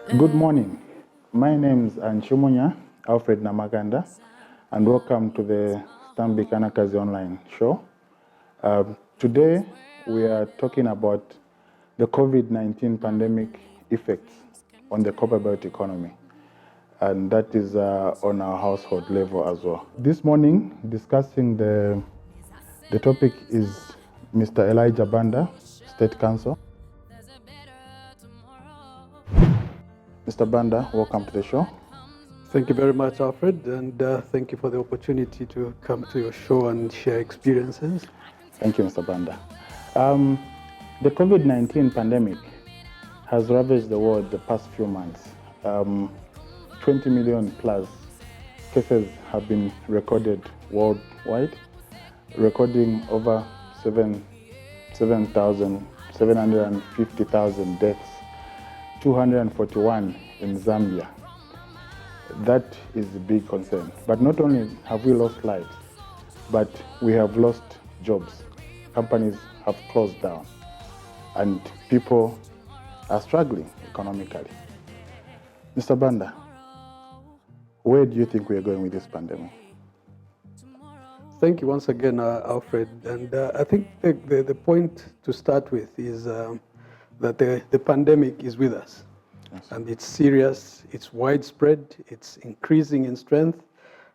Good morning. My name is Nchimunya Alfred Namakanda, and welcome to the Stanbic Anakazi online show. Today, we are talking about the COVID-19 pandemic effects on the Copperbelt economy, and that is on our household level as well. This morning, discussing the topic is Mr. Elijah Banda, State Counsel. Mr. Banda, welcome to the show. Thank you very much, Alfred, and thank you for the opportunity to come to your show and share experiences. Thank you, Mr. Banda. The COVID-19 pandemic has ravaged the world the past few months. 20 million plus cases have been recorded worldwide, recording over 750,000 deaths, 241 in Zambia. That is a big concern. But not only have we lost lives, but we have lost jobs. Companies have closed down, and people are struggling economically. Mr. Banda, where do you think we are going with this pandemic? Thank you once again, Alfred. And I think the point to start with is that the pandemic is with us. Yes. And it's serious, it's widespread, it's increasing in strength.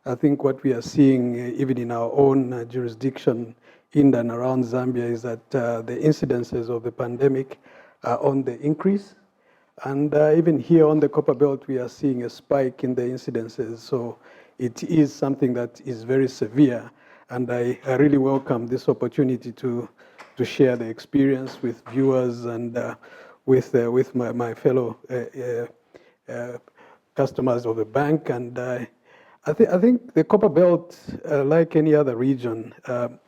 I think what we are seeing, even in our own jurisdiction in and around Zambia, is that the incidences of the pandemic are on the increase. And even here on the Copperbelt, we are seeing a spike in the incidences. So it is something that is very severe. And I really welcome this opportunity to share the experience with viewers and with my fellow customers of the bank. And I think the Copperbelt, like any other region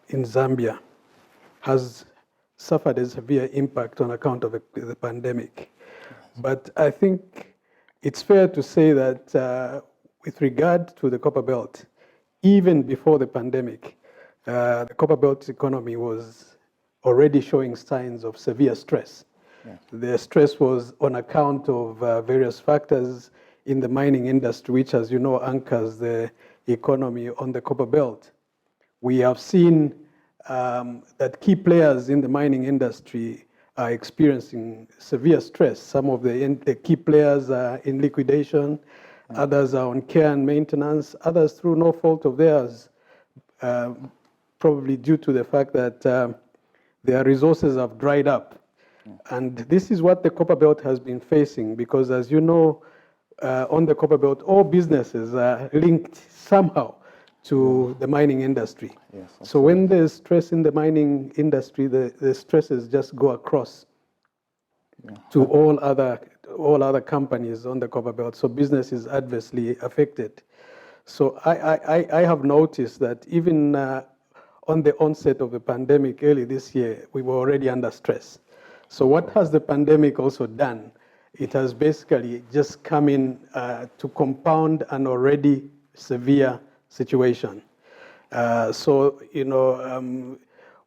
in Zambia, has suffered a severe impact on account of the pandemic. But I think it's fair to say that with regard to the Copperbelt, even before the pandemic, the Copperbelt economy was already showing signs of severe stress. Yeah. The stress was on account of various factors in the mining industry, which, as you know, anchors the economy on the Copperbelt. We have seen that key players in the mining industry are experiencing severe stress. Some of the key players are in liquidation, others are on care and maintenance, others through no fault of theirs, probably due to the fact that their resources have dried up. And this is what the Copperbelt has been facing, because as you know, on the Copperbelt, all businesses are linked somehow to the mining industry. Yes, so when there's stress in the mining industry, the stresses just go across to all other companies on the Copperbelt. So business is adversely affected. So I have noticed that even on the onset of the pandemic early this year, we were already under stress. So what has the pandemic also done? It has basically just come in to compound an already severe situation.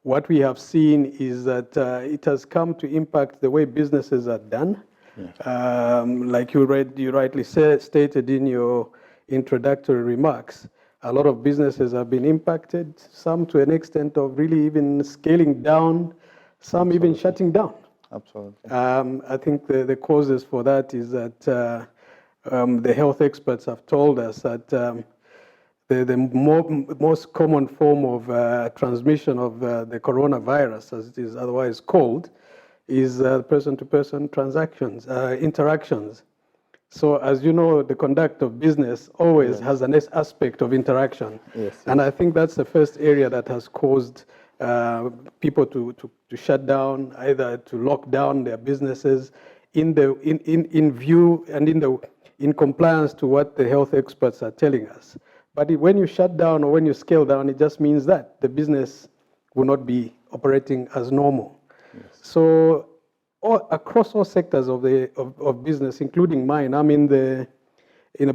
What we have seen is that it has come to impact the way businesses are done. Yeah. Like you rightly stated in your introductory remarks, a lot of businesses have been impacted, some to an extent of really even scaling down, some Absolutely. even shutting down. Absolutely. I think the causes for that is that the health experts have told us that the most common form of transmission of the coronavirus, as it is otherwise called, is person-to-person interactions. So as you know, the conduct of business always has an aspect of interaction. Yes. And I think that's the first area that has caused people to shut down, either to lock down their businesses in view and in compliance to what the health experts are telling us. But when you shut down or when you scale down, it just means that the business will not be operating as normal. Yes. So across all sectors of business, including mine, I'm in the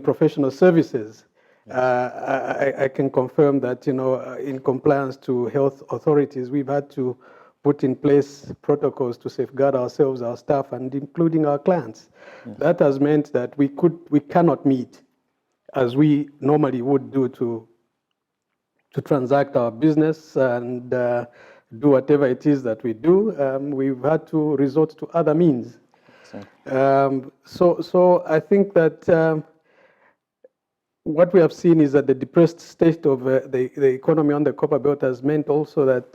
professional services. I can confirm that in compliance to health authorities, we've had to put in place protocols to safeguard ourselves, our staff, and including our clients. Yes. That has meant that we cannot meet as we normally would do to transact our business and do whatever it is that we do. We've had to resort to other means. So I think that what we have seen is that the depressed state of the economy on the Copperbelt has meant also that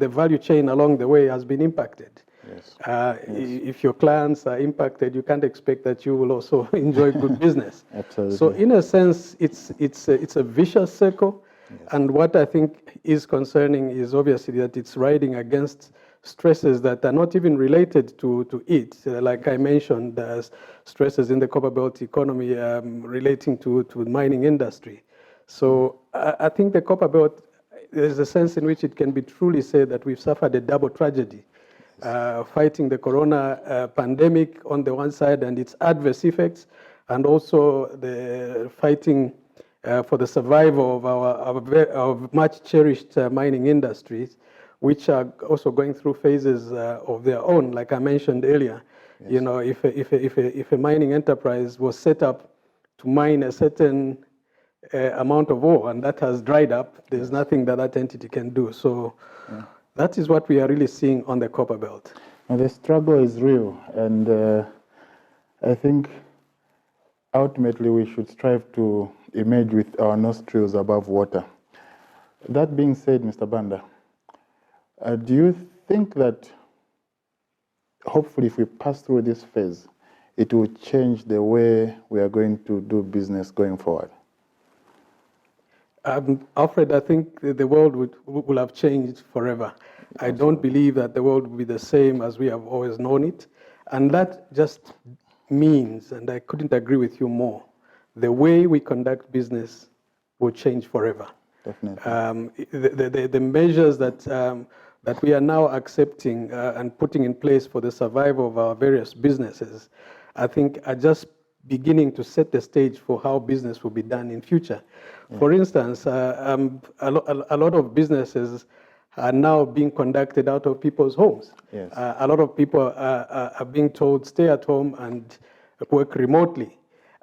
the value chain along the way has been impacted. Yes. If your clients are impacted, you can't expect that you will also enjoy good business. Absolutely. So in a sense, it's a vicious circle. Yes. And what I think is concerning is obviously that it's riding against stresses that are not even related to it. Like I mentioned, there's stresses in the Copperbelt economy relating to the mining industry. So I think the Copperbelt, there's a sense in which it can be truly said that we've suffered a double tragedy. Fighting the corona pandemic on the one side and its adverse effects, and also the fighting for the survival of our much cherished mining industries, which are also going through phases of their own. Like I mentioned earlier, yes. You know, if a mining enterprise was set up to mine a certain amount of ore and that has dried up, there's yes. nothing that entity can do. So yeah. That is what we are really seeing on the Copperbelt. Now the struggle is real, and I think ultimately we should strive to emerge with our nostrils above water. That being said, Mr. Banda, do you think that hopefully if we pass through this phase, it will change the way we are going to do business going forward? Alfred, I think the world will have changed forever. I don't believe that the world will be the same as we have always known it. And that just means, and I couldn't agree with you more, the way we conduct business will change forever. Definitely. The measures that we are now accepting and putting in place for the survival of our various businesses, I think are just beginning to set the stage for how business will be done in future. Yeah. For instance, a lot of businesses are now being conducted out of people's homes. Yes. A lot of people are being told stay at home and work remotely.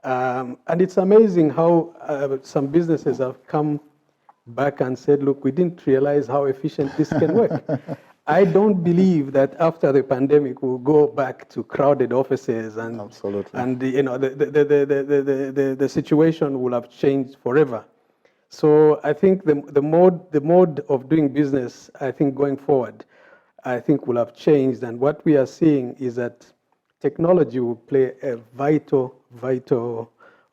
And it's amazing how some businesses have come back and said, look, we didn't realize how efficient this can work. I don't believe that after the pandemic we'll go back to crowded offices and absolutely. And you know the situation will have changed forever. So I think the mode of doing business, I think going forward, I think will have changed. And what we are seeing is that technology will play a vital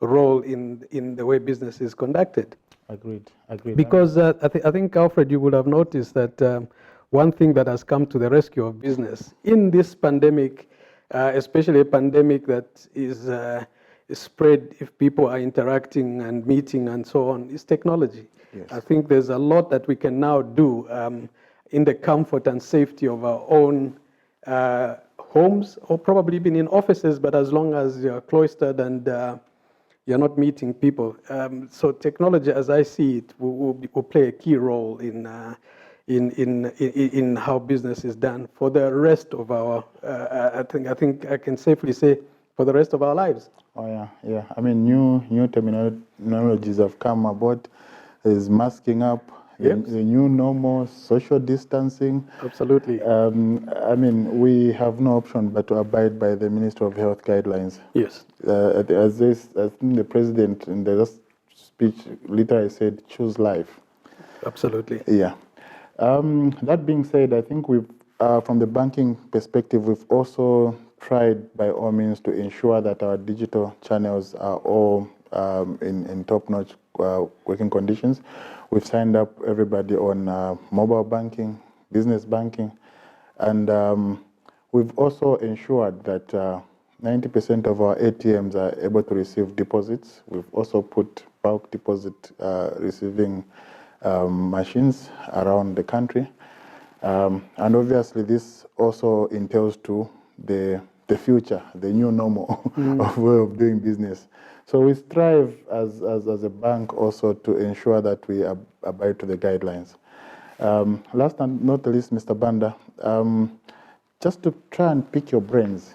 role in the way business is conducted. Agreed. Because I think, Alfred, you would have noticed that one thing that has come to the rescue of business in this pandemic, especially a pandemic that is spread if people are interacting and meeting and so on, is technology. Yes. I think there's a lot that we can now do in the comfort and safety of our own homes, or probably even in offices, but as long as you're cloistered and you're not meeting people. So technology, as I see it, will play a key role in how business is done for the rest of our. I think I can safely say for the rest of our lives. Oh yeah. I mean, new terminologies have come about. There's masking up. Yep. The new normal, social distancing. Absolutely. I mean, we have no option but to abide by the Ministry of Health guidelines. Yes. As I think the president in the last speech literally said, choose life. Absolutely. Yeah. That being said, I think we've, from the banking perspective, we've also tried by all means to ensure that our digital channels are all in top-notch working conditions. We've signed up everybody on mobile banking, business banking, and we've also ensured that 90% of our ATMs are able to receive deposits. We've also put bulk deposit receiving machines around the country. And obviously this also entails to the future, the new normal of way of doing business. So we strive as a bank also to ensure that we abide to the guidelines. Last and not the least, Mr. Banda, just to try and pick your brains,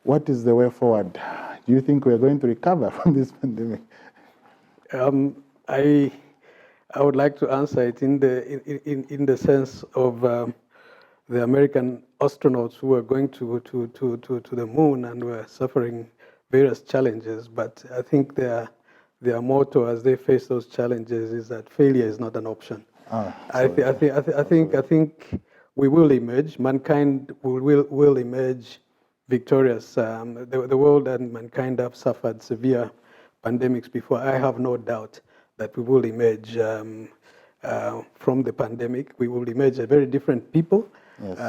what is the way forward? Do you think we are going to recover from this pandemic? I would like to answer it in the sense of the American astronauts who were going to the moon and were suffering various challenges. But I think their motto as they face those challenges is that failure is not an option. I think we will emerge. Mankind will emerge victorious. The world and mankind have suffered severe pandemics before. I have no doubt that we will emerge from the pandemic. We will emerge a very different people. Yes,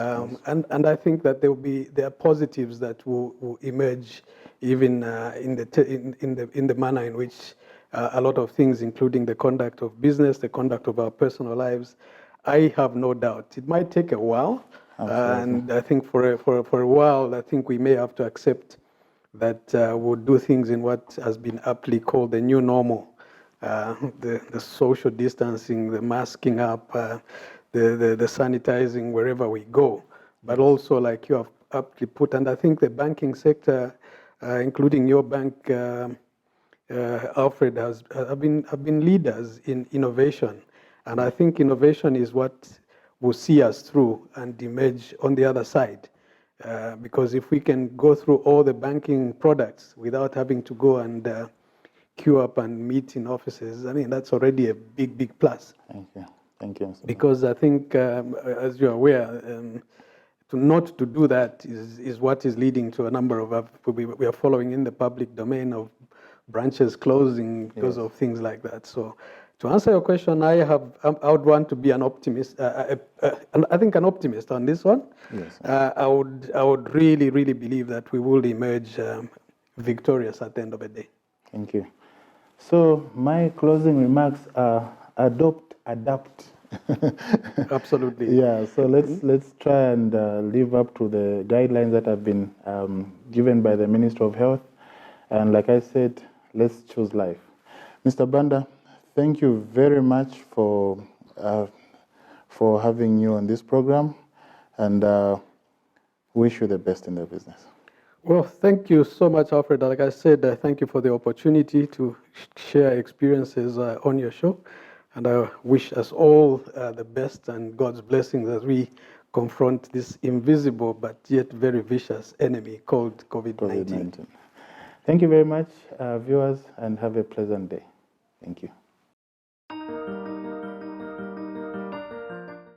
and I think that there are positives that will emerge even in the manner in which a lot of things, including the conduct of business, the conduct of our personal lives, I have no doubt. It might take a while, and I think for a while, I think we may have to accept that we'll do things in what has been aptly called the new normal. The social distancing, the masking up, the sanitizing wherever we go, but also, like you have aptly put, and I think the banking sector, including your bank, Alfred, have been leaders in innovation, and I think innovation is what will see us through and emerge on the other side. Because if we can go through all the banking products without having to go and queue up and meet in offices, I mean, that's already a big plus. Thank you. Thank you, Mr. Because I think, as you're aware, not to do that is what is leading to a number of, we are following in the public domain of branches closing because of things like that. So to answer your question, I would want to be an optimist. I think an optimist on this one. Yes. I would really believe that we will emerge victorious at the end of the day. Thank you. So my closing remarks are adapt. Absolutely. Yeah. So let's try and live up to the guidelines that have been given by the Ministry of Health, and like I said, let's choose life. Mr. Banda, thank you very much for having you on this program, and wish you the best in the business. Well, thank you so much, Alfred. Like I said, thank you for the opportunity to share experiences on your show. And I wish us all the best and God's blessings as we confront this invisible but yet very vicious enemy called COVID-19. Thank you very much, viewers, and have a pleasant day. Thank you.